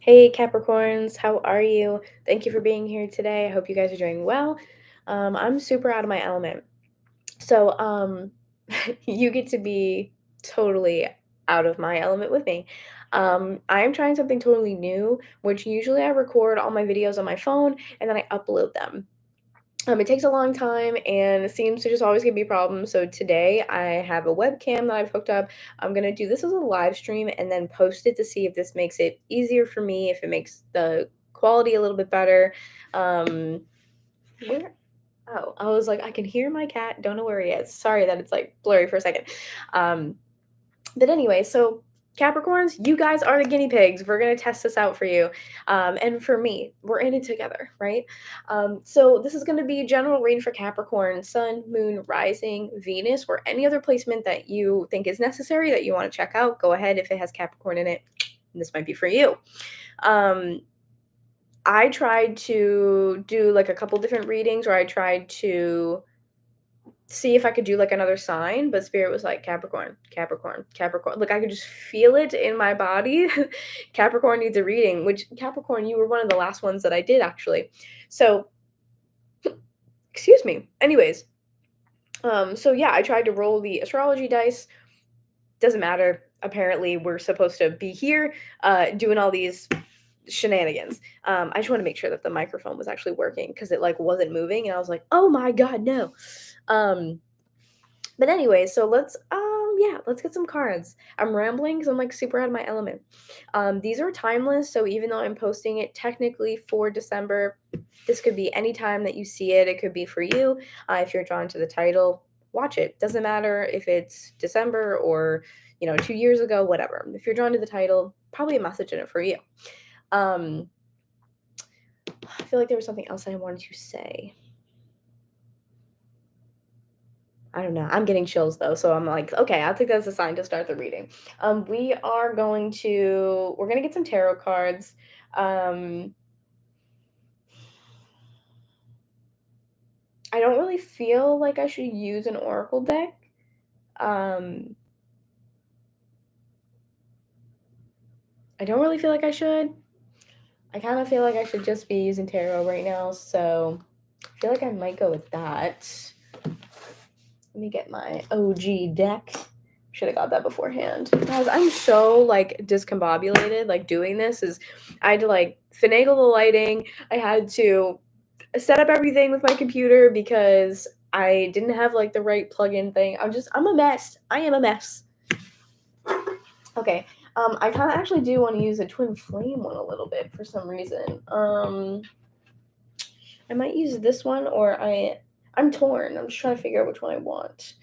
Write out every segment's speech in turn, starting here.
Hey Capricorns, how are you? Thank you for being here today. I hope you guys are doing well. I'm super out of my element. So, you get to be totally out of my element with me. I am trying something totally new, which usually I record all my videos on my phone and then I upload them. It takes a long time and it seems to just always give me problems. So today I have a webcam that I've hooked up. I'm gonna do this as a live stream and then post it to see if this makes it easier for me, if it makes the quality a little bit better. Um, where? Oh, I was like, I can hear my cat. Don't know where he is. Sorry that it's like blurry for a second. Um, but anyway, so Capricorns, you guys are the guinea pigs. We're going to test this out for you. And for me, we're in it together, right? So this is going to be a general reading for Capricorn, Sun, Moon, Rising, Venus, or any other placement that you think is necessary that you want to check out. Go ahead if it has Capricorn in it. This might be for you. Um, I tried to do like a couple different readings, or I tried to see if I could do like another sign, but spirit was like Capricorn, Capricorn, Capricorn. Like I could just feel it in my body. Capricorn needs a reading, which Capricorn, you were one of the last ones that I did actually. So, excuse me. Anyways, so yeah, I tried to roll the astrology dice. Doesn't matter. Apparently, we're supposed to be here doing all these shenanigans. I just want to make sure that the microphone was actually working because it like wasn't moving, and I was like, oh my god, no. But anyway, so let's get some cards. I'm rambling because I'm like super out of my element. These are timeless, so even though I'm posting it technically for December, this could be any time that you see it. It could be for you. If you're drawn to the title, watch it. Doesn't matter if it's December or 2 years ago, whatever. If you're drawn to the title, probably a message in it for you. Um, I feel like there was something else I wanted to say. I don't know. I'm getting chills though, so I'm like, okay, I'll take that as a sign to start the reading. We're gonna get some tarot cards. Um, I don't really feel like I should use an oracle deck. Um, I don't really feel like I should. I kind of feel like I should just be using tarot right now, so I feel like I might go with that. Let me get my OG deck. Should have got that beforehand. Guys, I'm so like discombobulated. Like doing this is, I had to like finagle the lighting. I had to set up everything with my computer because I didn't have like the right plug-in thing. I'm a mess. I am a mess. Okay. I kind of actually do want to use a twin flame one a little bit for some reason. I might use this one, or I'm torn. I'm just trying to figure out which one I want.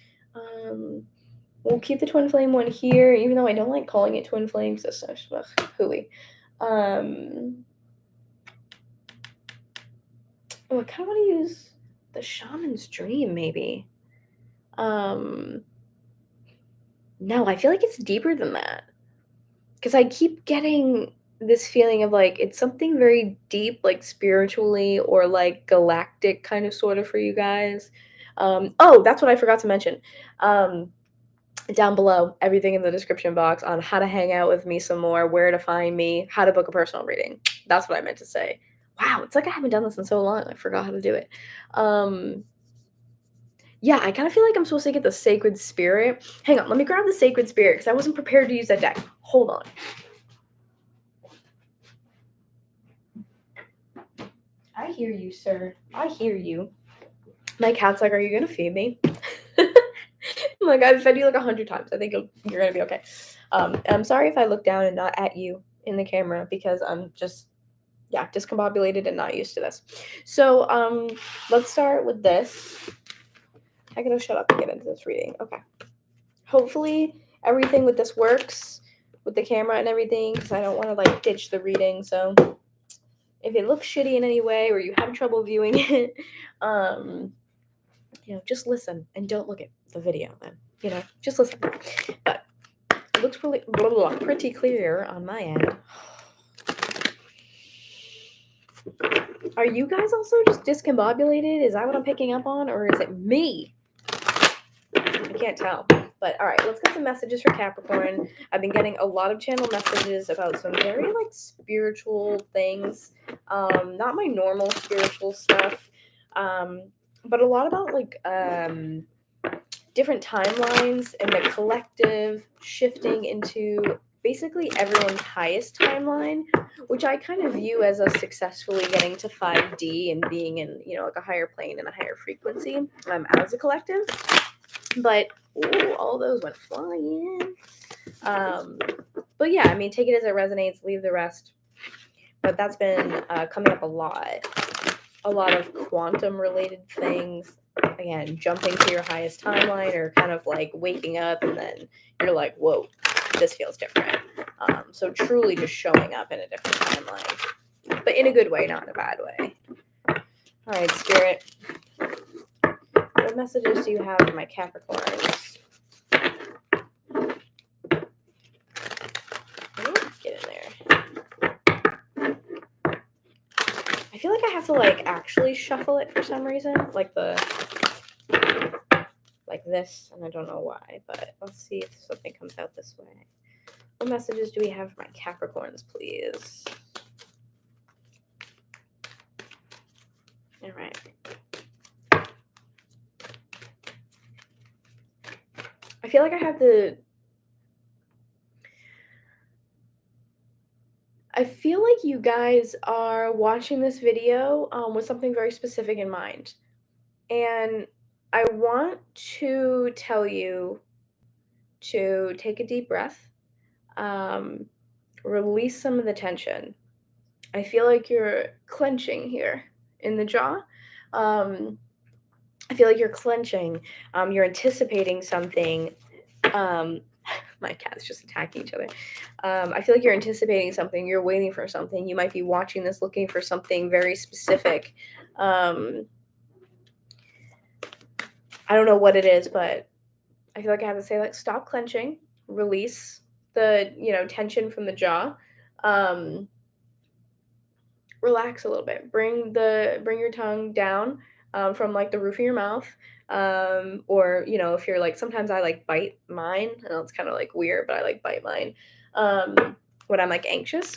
We'll keep the twin flame one here, even though I don't like calling it twin flame because that's so hooey. I kind of want to use the shaman's dream, maybe. No, I feel like it's deeper than that because I keep getting this feeling of like it's something very deep, like spiritually or like galactic kind of sort of for you guys. Oh, that's what I forgot to mention. Down below, everything in the description box on how to hang out with me some more, where to find me, how to book a personal reading. That's what I meant to say. Wow, it's like I haven't done this in so long. I forgot how to do it. Yeah, I kind of feel like I'm supposed to get the sacred spirit. Hang on, let me grab the sacred spirit because I wasn't prepared to use that deck. Hold on. I hear you, sir. I hear you. My cat's like, are you going to feed me? I'm like, I've fed you like 100 times. I think you're going to be okay. I'm sorry if I look down and not at you in the camera because I'm just, discombobulated and not used to this. So let's start with this. I gotta shut up and get into this reading. Okay. Hopefully everything with this works with the camera and everything because I don't want to like ditch the reading. So if it looks shitty in any way or you have trouble viewing it, just listen and don't look at the video then. Just listen. But it looks pretty clear on my end. Are you guys also just discombobulated? Is that what I'm picking up on? Or is it me? I can't tell. But all right, let's get some messages for Capricorn. I've been getting a lot of channel messages about some very like spiritual things. Not my normal spiritual stuff. But a lot about like different timelines and the collective shifting into basically everyone's highest timeline, which I kind of view as us successfully getting to 5D and being in, like a higher plane and a higher frequency as a collective. But all those went flying. But yeah, I mean, take it as it resonates, leave the rest. But that's been coming up a lot. A lot of quantum related things. Again, jumping to your highest timeline, or kind of like waking up and then you're like, whoa, this feels different. So truly just showing up in a different timeline, but in a good way, not in a bad way. All right, Spirit. What messages do you have for my Capricorns? Get in there. I feel like I have to like actually shuffle it for some reason, like this, and I don't know why, but let's see if something comes out this way. What messages do we have for my Capricorns, please? All right. I feel like I feel like you guys are watching this video with something very specific in mind. And I want to tell you to take a deep breath, release some of the tension. I feel like you're clenching here in the jaw. I feel like you're clenching. You're anticipating something. My cats just attacking each other. I feel like you're anticipating something. You're waiting for something. You might be watching this looking for something very specific. I don't know what it is, but I feel like I have to say, like, stop clenching, release the, tension from the jaw. Relax a little bit. Bring your tongue down from like the roof of your mouth. Or, if you're like, sometimes I like bite mine. I know it's kind of like weird, but I like bite mine when I'm like anxious.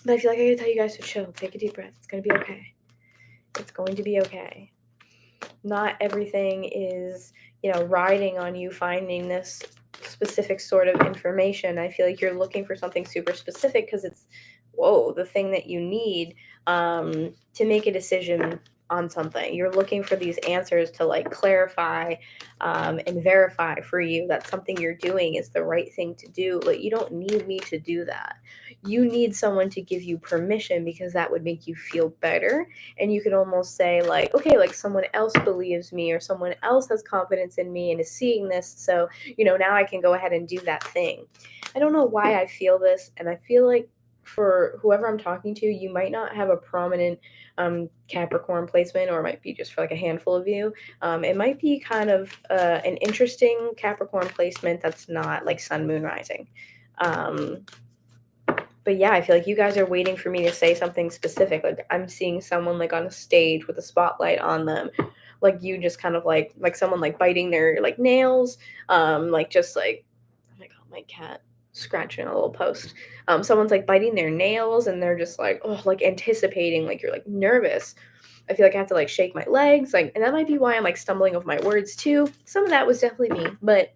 But I feel like I gotta tell you guys to chill. Take a deep breath. It's gonna be okay. It's going to be okay. Not everything is, riding on you finding this specific sort of information. I feel like you're looking for something super specific because it's, the thing that you need to make a decision on something. You're looking for these answers to like clarify and verify for you that something you're doing is the right thing to do. But you don't need me to do that. You need someone to give you permission, because that would make you feel better. And you could almost say like, okay, like someone else believes me, or someone else has confidence in me and is seeing this. So, now I can go ahead and do that thing. I don't know why I feel this. And I feel like for whoever I'm talking to, you might not have a prominent Capricorn placement, or it might be just for like a handful of you. It might be kind of an interesting Capricorn placement that's not like sun, moon, rising. But yeah, I feel like you guys are waiting for me to say something specific. Like I'm seeing someone like on a stage with a spotlight on them. Like you just kind of like someone like biting their like nails. Like just like, oh my God, my cat scratching a little post. Someone's like biting their nails and they're just like, oh, like anticipating, like you're like nervous. I feel like I have to like shake my legs. Like, and that might be why I'm like stumbling over my words too. Some of that was definitely me, but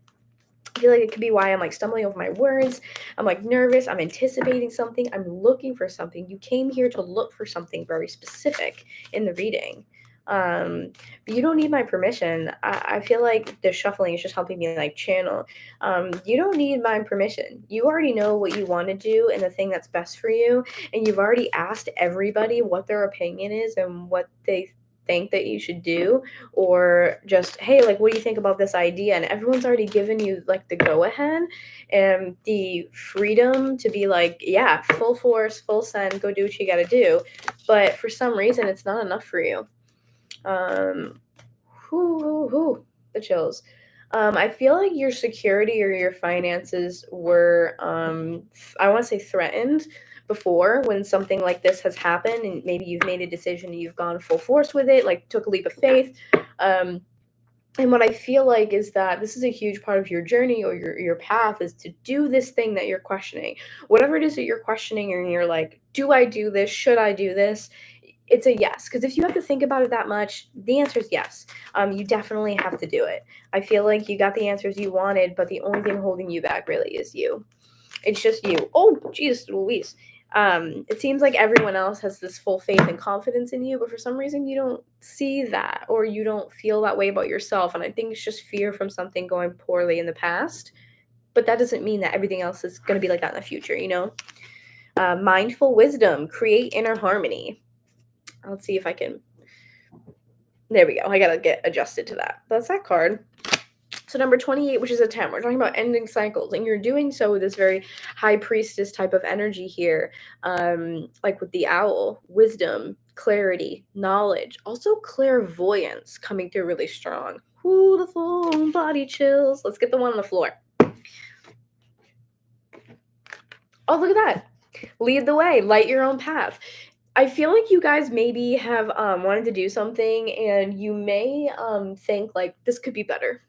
I feel like it could be why I'm like stumbling over my words. I'm like nervous. I'm anticipating something. I'm looking for something. You came here to look for something very specific in the reading. But you don't need my permission. I feel like the shuffling is just helping me like channel. You don't need my permission. You already know what you want to do and the thing that's best for you. And you've already asked everybody what their opinion is and what they think that you should do, or just, hey, like, what do you think about this idea? And everyone's already given you like the go ahead and the freedom to be like, yeah, full force, full send, go do what you got to do. But for some reason, it's not enough for you. The chills. I feel like your security or your finances were, I want to say threatened before, when something like this has happened and maybe you've made a decision and you've gone full force with it, like took a leap of faith. And what I feel like is that this is a huge part of your journey or your path is to do this thing that you're questioning. Whatever it is that you're questioning and you're like, "Do I do this? Should I do this?" It's a yes, because if you have to think about it that much, the answer is yes. You definitely have to do it. I feel like you got the answers you wanted, but the only thing holding you back really is you. It's just you. Oh, jeez Louise. It seems like everyone else has this full faith and confidence in you, but for some reason you don't see that or you don't feel that way about yourself. And I think it's just fear from something going poorly in the past. But that doesn't mean that everything else is going to be like that in the future, you know? Mindful wisdom, create inner harmony. Let's see if I can. There we go. I got to get adjusted to that. That's that card. So number 28, which is a 10, we're talking about ending cycles, and you're doing so with this very high priestess type of energy here, like with the owl, wisdom, clarity, knowledge, also clairvoyance coming through really strong. Ooh, the full body chills. Let's get the one on the floor. Oh, look at that. Lead the way, light your own path. I feel like you guys maybe have wanted to do something and you may think like this could be better.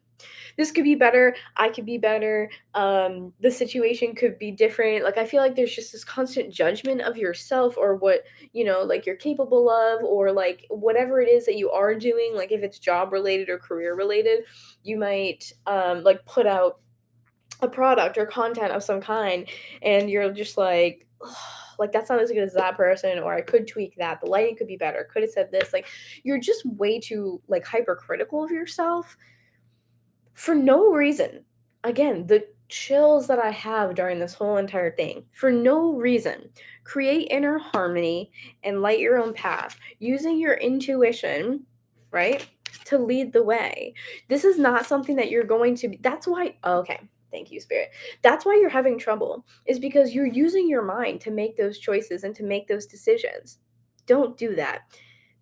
This could be better. I could be better. The situation could be different. Like I feel like there's just this constant judgment of yourself or what, you know, like you're capable of or like whatever it is that you are doing, like if it's job related or career related, you might like put out a product or content of some kind and you're just like "Ugh, like that's not as good as that person or I could tweak that. The lighting could be better. Could have said this." Like you're just way too like hypercritical of yourself for no reason. Again, the chills that I have during this whole entire thing, for no reason. Create inner harmony and light your own path using your intuition, right? To lead the way. This is not something that you're going to be. That's why, okay, thank you, Spirit. That's why you're having trouble, is because you're using your mind to make those choices and to make those decisions. Don't do that.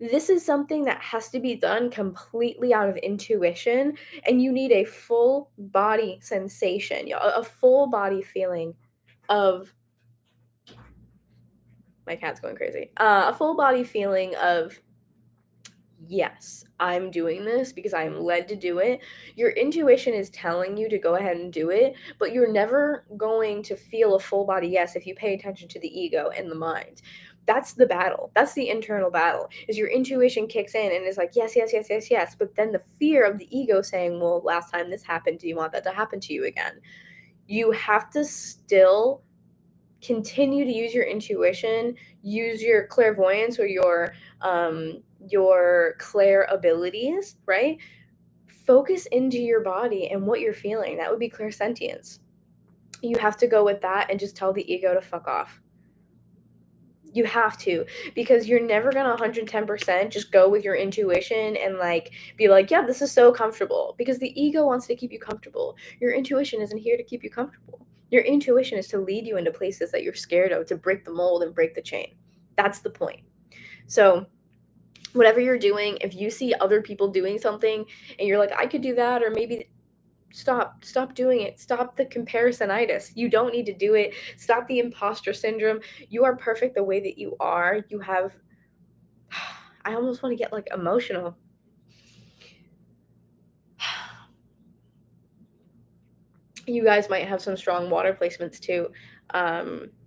This is something that has to be done completely out of intuition, and you need a full body sensation, a full body feeling of my cat's going crazy. A full body feeling of yes, I'm doing this because I am led to do it. Your intuition is telling you to go ahead and do it, but you're never going to feel a full body yes if you pay attention to the ego and the mind. That's the battle. That's the internal battle. Is your intuition kicks in and is like, yes, yes, yes, yes, yes. But then the fear of the ego saying, well, last time this happened, do you want that to happen to you again? You have to still continue to use your intuition, use your clairvoyance or your clair abilities, right? Focus into your body and what you're feeling. That would be clairsentience. You have to go with that and just tell the ego to fuck off. You have to, because you're never gonna 110% just go with your intuition and like be like, yeah, this is so comfortable, because the ego wants to keep you comfortable. Your intuition isn't here to keep you comfortable. Your intuition is to lead you into places that you're scared of, to break the mold and break the chain. That's the point. So whatever you're doing, if you see other people doing something and you're like, I could do that, or maybe stop doing it. Stop the comparisonitis. You don't need to do it. Stop the imposter syndrome. You are perfect the way that you are. You have I almost want to get like emotional. You guys might have some strong water placements too,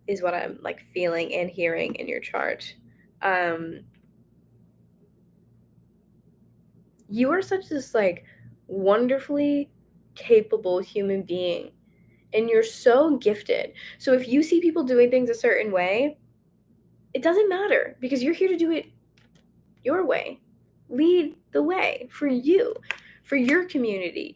is what I'm like feeling and hearing in your chart. um you are such this like wonderfully capable human being, and you're so gifted. So if you see people doing things a certain way, it doesn't matter, because you're here to do it your way. Lead the way for you, for your community.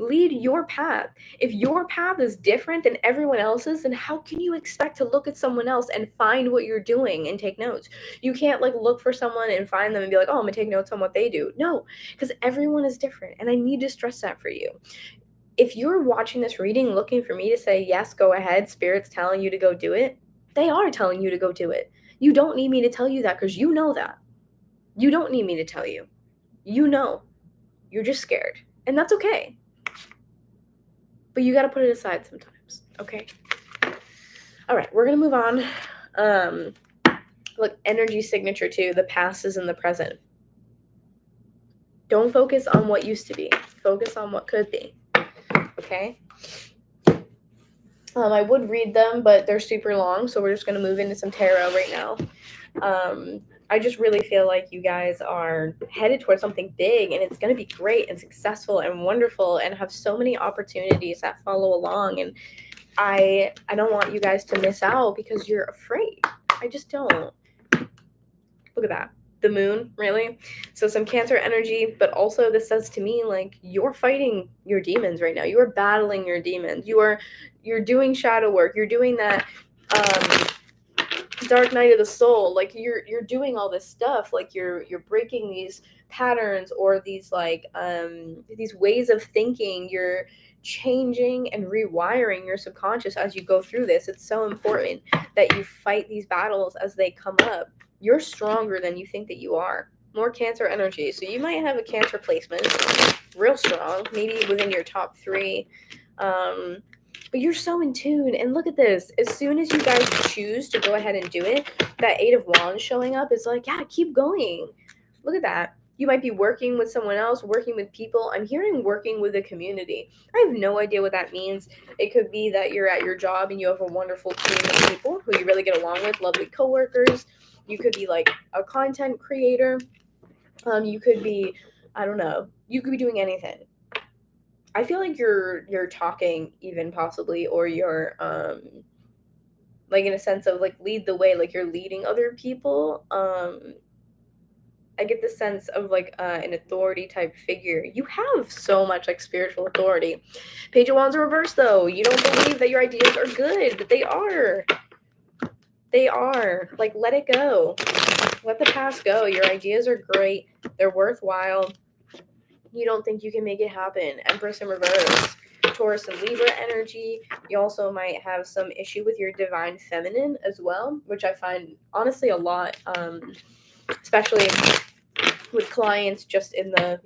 Lead your path. If your path is different than everyone else's, then how can you expect to look at someone else and find what you're doing and take notes? You can't like look for someone and find them and be like, oh, I'm gonna take notes on what they do. No, because everyone is different. And I need to stress that for you. If you're watching this reading looking for me to say, yes, go ahead, Spirit's telling you to go do it, they are telling you to go do it. You don't need me to tell you that, because you know that. You don't need me to tell you. You know. You're just scared. And that's okay. But you got to put it aside sometimes, okay? All right, we're going to move on. Look, energy signature too. The past is in the present. Don't focus on what used to be. Focus on what could be. Okay? I would read them, but they're super long, so we're just going to move into some tarot right now. I just really feel like you guys are headed towards something big, and it's going to be great and successful and wonderful and have so many opportunities that follow along. And I don't want you guys to miss out because you're afraid. I just don't. Look at that. The moon, really? So some Cancer energy, but also this says to me like you're fighting your demons right now. You are battling your demons. You're doing shadow work. You're doing that dark night of the soul. Like you're doing all this stuff. Like you're breaking these patterns or these like these ways of thinking. You're changing and rewiring your subconscious as you go through this. It's so important that you fight these battles as they come up. You're stronger than you think that you are. More Cancer energy. So you might have a Cancer placement, real strong, maybe within your top 3. But you're so in tune. And look at this. As soon as you guys choose to go ahead and do it, that 8 of Wands showing up is like, yeah, keep going. Look at that. You might be working with someone else, working with people. I'm hearing working with a community. I have no idea what that means. It could be that you're at your job and you have a wonderful team of people who you really get along with, lovely coworkers. You could be like a content creator. You could be, I don't know, you could be doing anything. I feel like you're talking even possibly, or you're like in a sense of like lead the way, like you're leading other people. I get the sense of like an authority type figure. You have so much like spiritual authority. Page of Wands reversed though. You don't believe that your ideas are good, but they are. They are. Like let it go. Let the past go. Your ideas are great. They're worthwhile. You don't think you can make it happen. Empress in reverse. Taurus and Libra energy. You also might have some issue with your divine feminine as well, which I find honestly a lot, especially with clients just in the,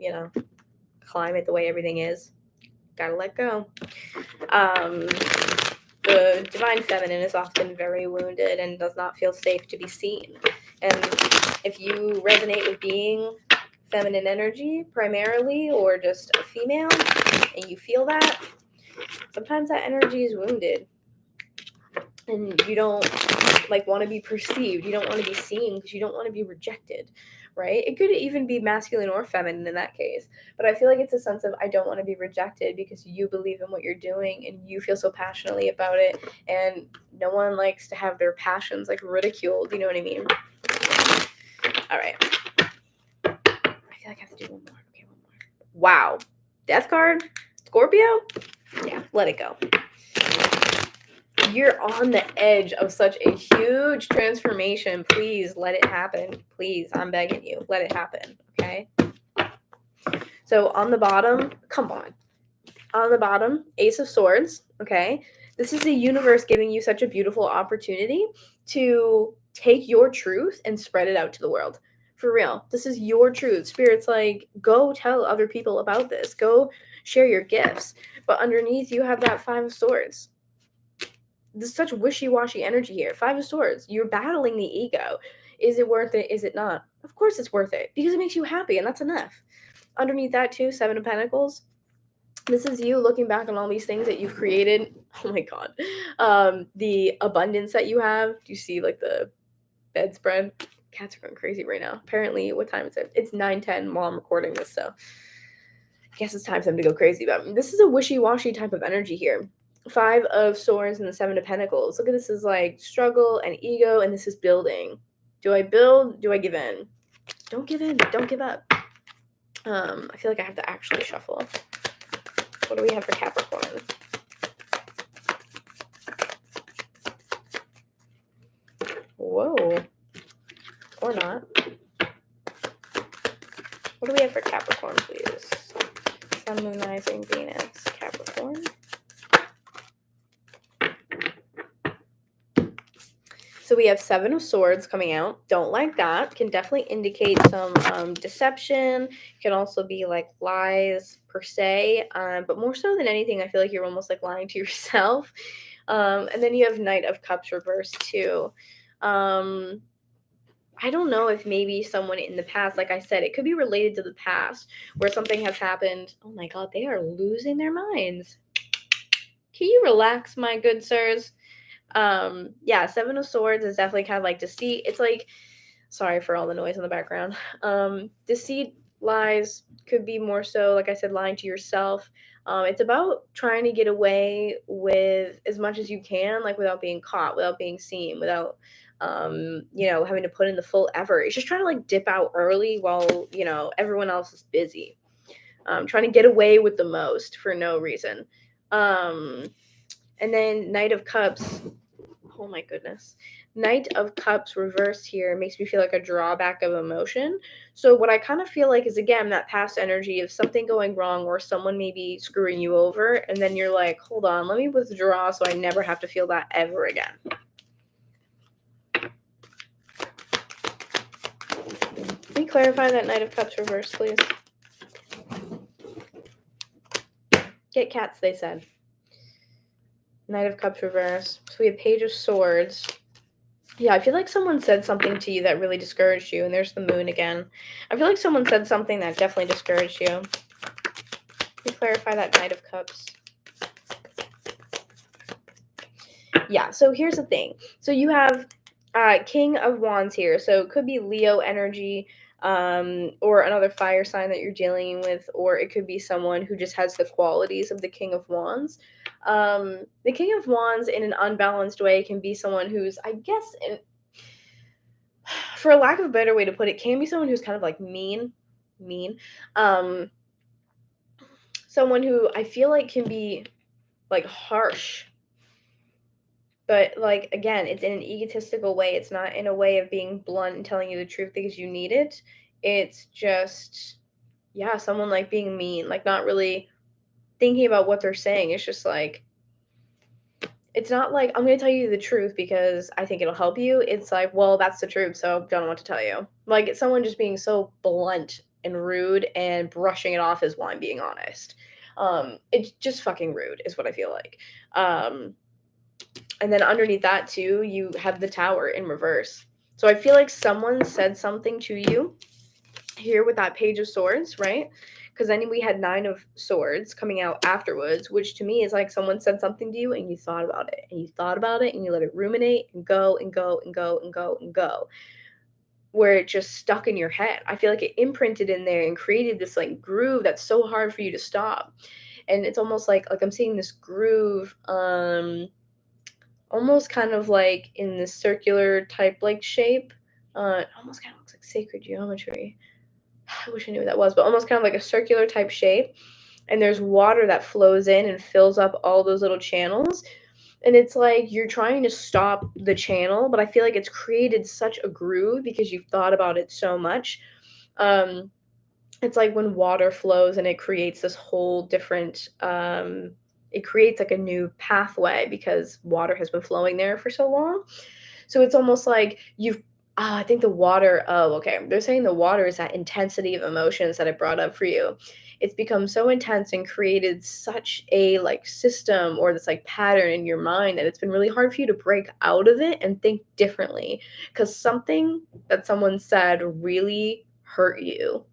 climate, the way everything is. Gotta let go. The divine feminine is often very wounded and does not feel safe to be seen. And if you resonate with being feminine energy primarily, or just a female, and you feel that, sometimes that energy is wounded and you don't like want to be perceived. You don't want to be seen because you don't want to be rejected, right? It could even be masculine or feminine in that case, but I feel like it's a sense of I don't want to be rejected because you believe in what you're doing and you feel so passionately about it, and no one likes to have their passions like ridiculed, you know what I mean? All right, I feel like I have to do one more. Okay, one more. Wow. Death card? Scorpio? Yeah, let it go. You're on the edge of such a huge transformation. Please let it happen. Please, I'm begging you. Let it happen, okay? So on the bottom, come on. On the bottom, Ace of Swords, okay? This is the universe giving you such a beautiful opportunity to take your truth and spread it out to the world. For real. This is your truth. Spirit's like, go tell other people about this. Go share your gifts. But underneath, you have that 5 of Swords. There's such wishy-washy energy here. 5 of Swords. You're battling the ego. Is it worth it? Is it not? Of course it's worth it because it makes you happy, and that's enough. Underneath that, too, 7 of Pentacles. This is you looking back on all these things that you've created. Oh my God. The abundance that you have. Do you see like the bedspread? Cats are going crazy right now. Apparently, what time is it? It's 9:10 while I'm recording this, so I guess it's time for them to go crazy. But this is a wishy-washy type of energy here. 5 of Swords and the 7 of Pentacles. Look at this is like struggle and ego, and this is building. Do I build? Do I give in? Don't give in. Don't give up. I feel like I have to actually shuffle. What do we have for Capricorn? Whoa. Or not. What do we have for Capricorn, please? Sun, Moon, Rising, Venus, Capricorn. So we have 7 of Swords coming out. Don't like that. Can definitely indicate some deception. Can also be like lies per se. But more so than anything, I feel like you're almost like lying to yourself. And then you have Knight of Cups reversed too. I I don't know if maybe someone in the past, like I said, it could be related to the past where something has happened. Oh my God, they are losing their minds. Can you relax, my good sirs? Yeah, Seven of Swords is definitely kind of like deceit. It's like, sorry for all the noise in the background. Deceit, lies could be more so, like I said, lying to yourself. It's about trying to get away with as much as you can, like without being caught, without being seen, without having to put in the full effort. It's just trying to like dip out early while, everyone else is busy. Trying to get away with the most for no reason. Um, and then Knight of Cups. Oh my goodness. Knight of Cups reversed here makes me feel like a drawback of emotion. So what I kind of feel like is, again, that past energy of something going wrong or someone maybe screwing you over, and then you're like, hold on, let me withdraw so I never have to feel that ever again. Can you clarify that Knight of Cups reversed, please? Get cats, they said. Knight of Cups reverse. So we have Page of Swords. Yeah, I feel like someone said something to you that really discouraged you, and there's the moon again. I feel like someone said something that definitely discouraged you. Can you clarify that Knight of Cups? Yeah, so here's the thing. So you have King of Wands here. So it could be Leo energy, or another fire sign that you're dealing with, or it could be someone who just has the qualities of the King of Wands. The King of Wands in an unbalanced way can be someone who's, I guess, for a lack of a better way to put it, can be someone who's kind of like mean. Someone who I feel like can be like harsh, but like, again, it's in an egotistical way. It's not in a way of being blunt and telling you the truth because you need it. It's just, yeah, someone like being mean, like not really thinking about what they're saying. It's just like, it's not like, I'm going to tell you the truth because I think it'll help you. It's like, well, that's the truth, so don't know what to tell you. Like, it's someone just being so blunt and rude and brushing it off as, well, I'm being honest. It's just fucking rude is what I feel like. And then underneath that too, you have the Tower in reverse. So I feel like someone said something to you here with that Page of Swords, right? Because then we had Nine of Swords coming out afterwards, which to me is like someone said something to you and you thought about it and you thought about it and you let it ruminate and go and go and go and go and go, where it just stuck in your head. I feel like it imprinted in there and created this like groove that's so hard for you to stop. And it's almost like I'm seeing this groove, almost kind of like in this circular type like shape. It almost kind of looks like sacred geometry. I wish I knew what that was, but almost kind of like a circular type shape. And there's water that flows in and fills up all those little channels. And it's like you're trying to stop the channel, but I feel like it's created such a groove because you've thought about it so much. It's like when water flows and it creates this whole different, it creates like a new pathway because water has been flowing there for so long. So it's almost like I think the water, oh, okay. They're saying the water is that intensity of emotions that I brought up for you. It's become so intense and created such a like system or this like pattern in your mind that it's been really hard for you to break out of it and think differently because something that someone said really hurt you.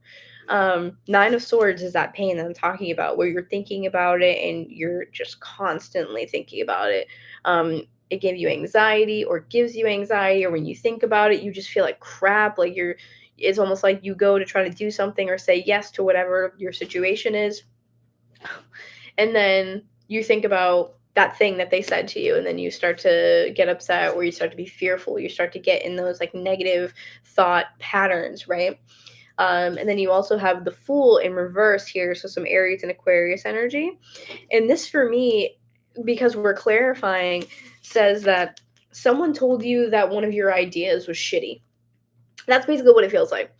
Nine of Swords is that pain that I'm talking about, where you're thinking about it and you're just constantly thinking about it. It gives you anxiety or gives you anxiety, or when you think about it, you just feel like crap. Like it's almost like you go to try to do something or say yes to whatever your situation is. And then you think about that thing that they said to you, and then you start to get upset or you start to be fearful. You start to get in those like negative thought patterns, right? And then you also have the Fool in reverse here, so some Aries and Aquarius energy. And this for me, because we're clarifying, says that someone told you that one of your ideas was shitty. That's basically what it feels like.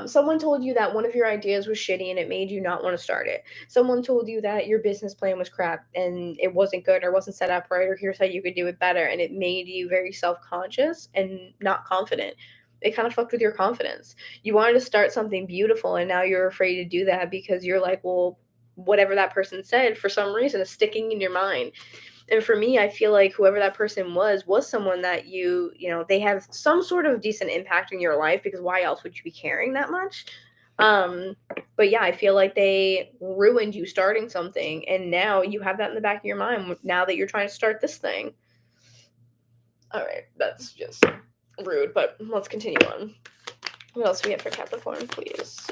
Someone told you that one of your ideas was shitty and it made you not want to start it. Someone told you that your business plan was crap and it wasn't good or wasn't set up right, or here's how you could do it better, and it made you very self-conscious and not confident. It kind of fucked with your confidence. You wanted to start something beautiful and now you're afraid to do that because you're like, well, whatever that person said for some reason is sticking in your mind. And for me, I feel like whoever that person was someone that they have some sort of decent impact in your life, because why else would you be caring that much? But yeah, I feel like they ruined you starting something, and now you have that in the back of your mind now that you're trying to start this thing. All right, that's just rude, but let's continue on. What else do we have for Capricorn, please?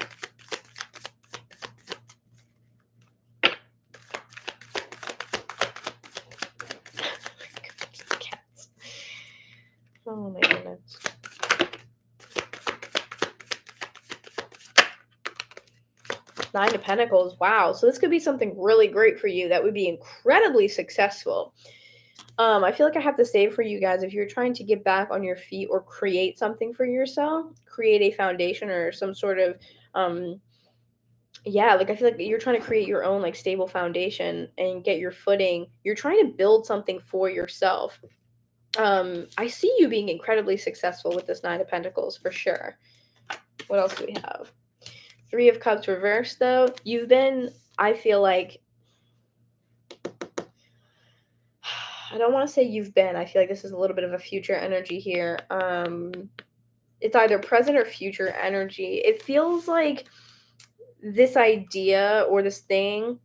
Cats. Oh my goodness. Nine of Pentacles. Wow. So this could be something really great for you that would be incredibly successful. I feel like I have to say for you guys, if you're trying to get back on your feet or create something for yourself, create a foundation or some sort of yeah, like I feel like you're trying to create your own like stable foundation and get your footing. You're trying to build something for yourself. I see you being incredibly successful with this Nine of Pentacles for sure. What else do we have? Three of Cups reversed, though. You've been, I feel like, I don't want to say you've been. I feel like this is a little bit of a future energy here. It's either present or future energy. It feels like this idea or this thing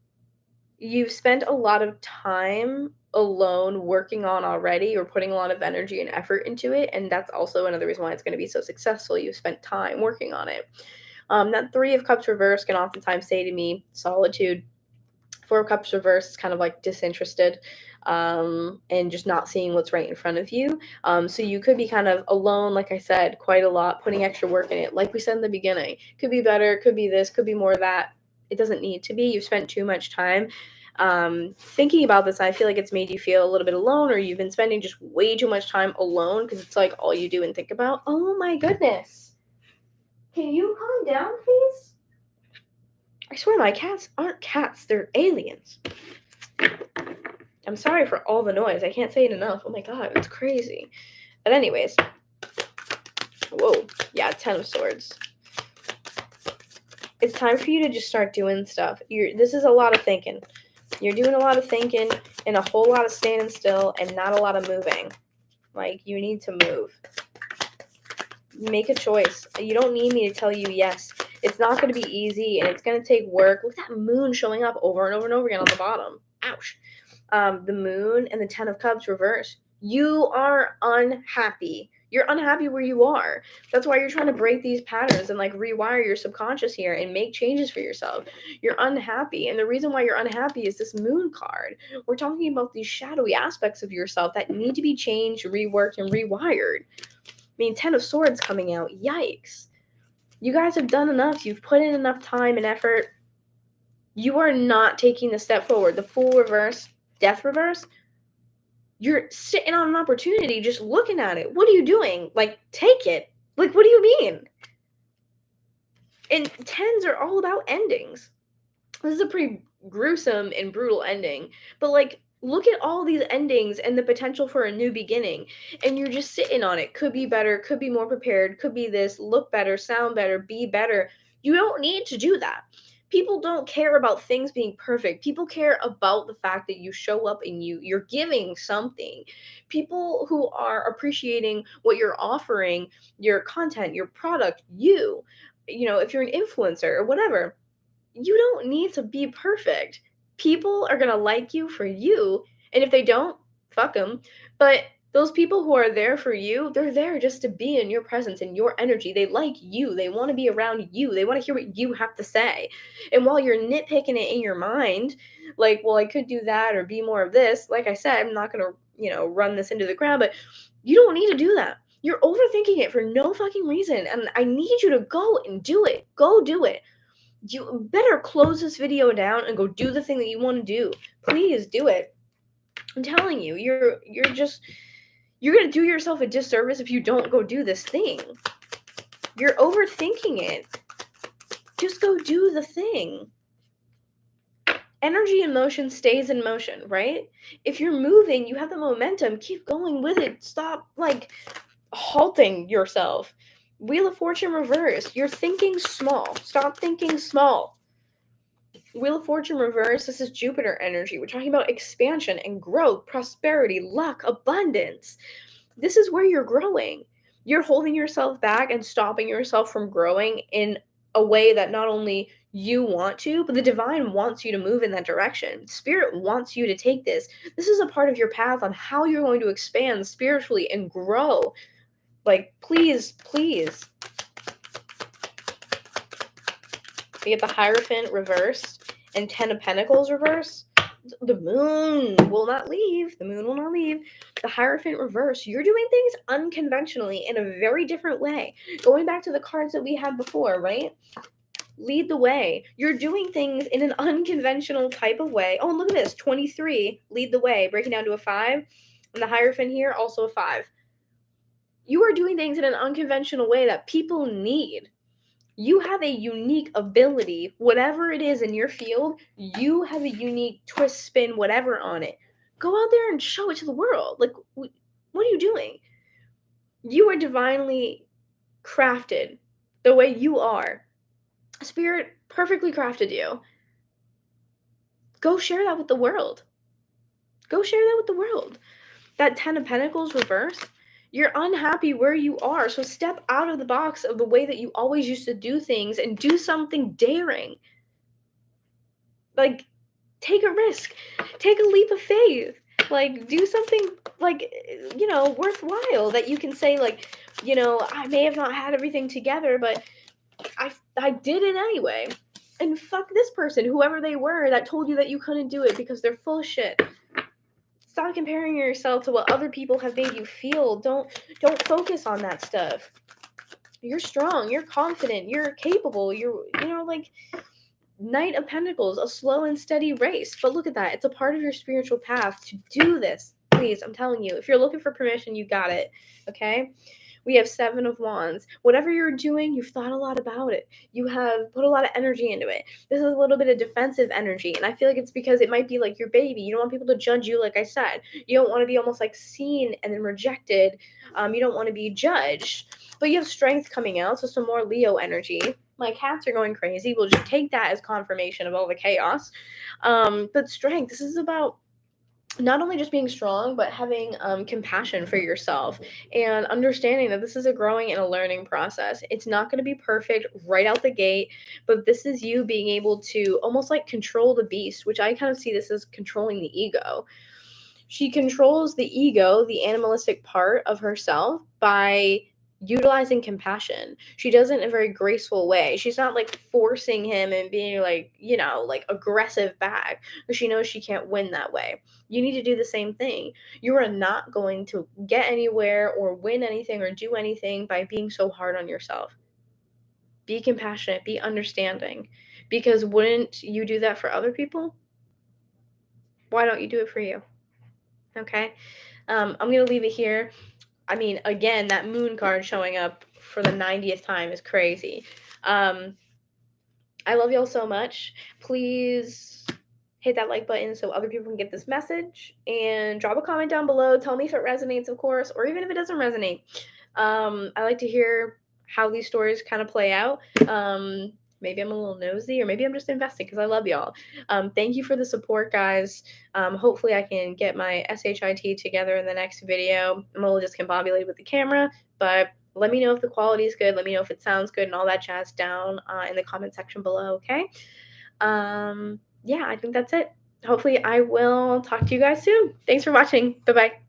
you've spent a lot of time alone working on already, or putting a lot of energy and effort into it, and that's also another reason why it's going to be so successful. You've spent time working on it. That Three of Cups reverse can oftentimes say to me solitude. Four of Cups reverse is kind of like disinterested, and just not seeing what's right in front of you. So you could be kind of alone, like I said, quite a lot, putting extra work in it. Like we said in the beginning, could be better, could be this, could be more of that. It doesn't need to be. You've spent too much time thinking about this. I feel like it's made you feel a little bit alone, or you've been spending just way too much time alone because it's like all you do and think about. Oh my goodness. Can you calm down, please? I swear my cats aren't cats, they're aliens. I'm sorry for all the noise. I can't say it enough. Oh my god, it's crazy. But anyways. Whoa. Yeah, 10 of Swords. It's time for you to just start doing stuff. This is a lot of thinking. You're doing a lot of thinking and a whole lot of standing still and not a lot of moving. Like, you need to move. Make a choice. You don't need me to tell you yes. It's not going to be easy, and it's going to take work. Look at that moon showing up over and over and over again on the bottom. Ouch. The moon and the 10 of Cups reverse. You are unhappy. You're unhappy where you are. That's why you're trying to break these patterns and like rewire your subconscious here and make changes for yourself. You're unhappy. And the reason why you're unhappy is this moon card. We're talking about these shadowy aspects of yourself that need to be changed, reworked, and rewired. I mean, 10 of Swords coming out. Yikes. You guys have done enough. You've put in enough time and effort. You are not taking the step forward. The Fool reverse, Death reverse. You're sitting on an opportunity just looking at it. What are you doing? Like, take it. Like, what do you mean? And 10s are all about endings. This is a pretty gruesome and brutal ending. But, like, look at all these endings and the potential for a new beginning, and you're just sitting on it. Could be better, could be more prepared, could be this, look better, sound better, be better. You don't need to do that. People don't care about things being perfect. People care about the fact that you show up and you're giving something. People who are appreciating what you're offering, your content, your product, if you're an influencer or whatever, you don't need to be perfect. People are going to like you for you. And if they don't, fuck them. But those people who are there for you, they're there just to be in your presence and your energy. They like you. They want to be around you. They want to hear what you have to say. And while you're nitpicking it in your mind, like, well, I could do that or be more of this. Like I said, I'm not going to, run this into the ground, but you don't need to do that. You're overthinking it for no fucking reason. And I need you to go and do it. Go do it. You better close this video down and go do the thing that you want to do. Please do it. I'm telling you, you're going to do yourself a disservice if you don't go do this thing. You're overthinking it. Just go do the thing. Energy in motion stays in motion, right? If you're moving, you have the momentum. Keep going with it. Stop, halting yourself. Wheel of Fortune reverse. You're thinking small. Stop thinking small. Wheel of Fortune reverse, this is Jupiter energy. We're talking about expansion and growth, prosperity, luck, abundance. This is where you're growing. You're holding yourself back and stopping yourself from growing in a way that not only you want to, but the divine wants you to move in that direction. Spirit wants you to take this. This is a part of your path on how you're going to expand spiritually and grow. Like, please, please. We get the Hierophant reverse and 10 of Pentacles reverse. The moon will not leave. The moon will not leave. The Hierophant reverse. You're doing things unconventionally in a very different way. Going back to the cards that we had before, right? Lead the way. You're doing things in an unconventional type of way. Oh, and look at this. 23. Lead the way. Breaking down to a 5. And the Hierophant here, also a 5. You are doing things in an unconventional way that people need. You have a unique ability, whatever it is in your field, you have a unique twist, spin, whatever on it. Go out there and show it to the world. Like, what are you doing? You are divinely crafted the way you are. Spirit perfectly crafted you. Go share that with the world. Go share that with the world. That 10 of Pentacles reverse, you're unhappy where you are. So step out of the box of the way that you always used to do things and do something daring. Like, take a risk. Take a leap of faith. Like, do something, like, worthwhile that you can say, like, I may have not had everything together, but I did it anyway. And fuck this person, whoever they were, that told you that you couldn't do it because they're full of shit. Stop comparing yourself to what other people have made you feel. Don't focus on that stuff. You're strong. You're confident. You're capable. You're, like, Knight of Pentacles, a slow and steady race. But look at that. It's a part of your spiritual path to do this. Please, I'm telling you. If you're looking for permission, you got it. Okay? We have 7 of Wands. Whatever you're doing, you've thought a lot about it. You have put a lot of energy into it. This is a little bit of defensive energy. And I feel like it's because it might be like your baby. You don't want people to judge you, like I said. You don't want to be almost like seen and then rejected. You don't want to be judged. But you have strength coming out, so some more Leo energy. My cats are going crazy. We'll just take that as confirmation of all the chaos. But strength, this is about not only just being strong, but having compassion for yourself and understanding that this is a growing and a learning process. It's not going to be perfect right out the gate, but this is you being able to almost like control the beast, which I kind of see this as controlling the ego. She controls the ego, the animalistic part of herself, by utilizing compassion. She does it in a very graceful way. She's not like forcing him and being like, like aggressive back. She knows she can't win that way. You need to do the same thing. You are not going to get anywhere or win anything or do anything by being so hard on yourself. Be compassionate, be understanding. Because wouldn't you do that for other people? Why don't you do it for you? Okay? I'm going to leave it here. I mean, again, that moon card showing up for the 90th time is crazy. I love y'all so much. Please hit that like button so other people can get this message. And drop a comment down below. Tell me if it resonates, of course, or even if it doesn't resonate. I like to hear how these stories kind of play out. Maybe I'm a little nosy, or maybe I'm just invested because I love y'all. Thank you for the support, guys. Hopefully I can get my SHIT together in the next video. I'm a little discombobulated with the camera, but let me know if the quality is good. Let me know if it sounds good and all that jazz down in the comment section below, okay? Yeah, I think that's it. Hopefully I will talk to you guys soon. Thanks for watching. Bye-bye.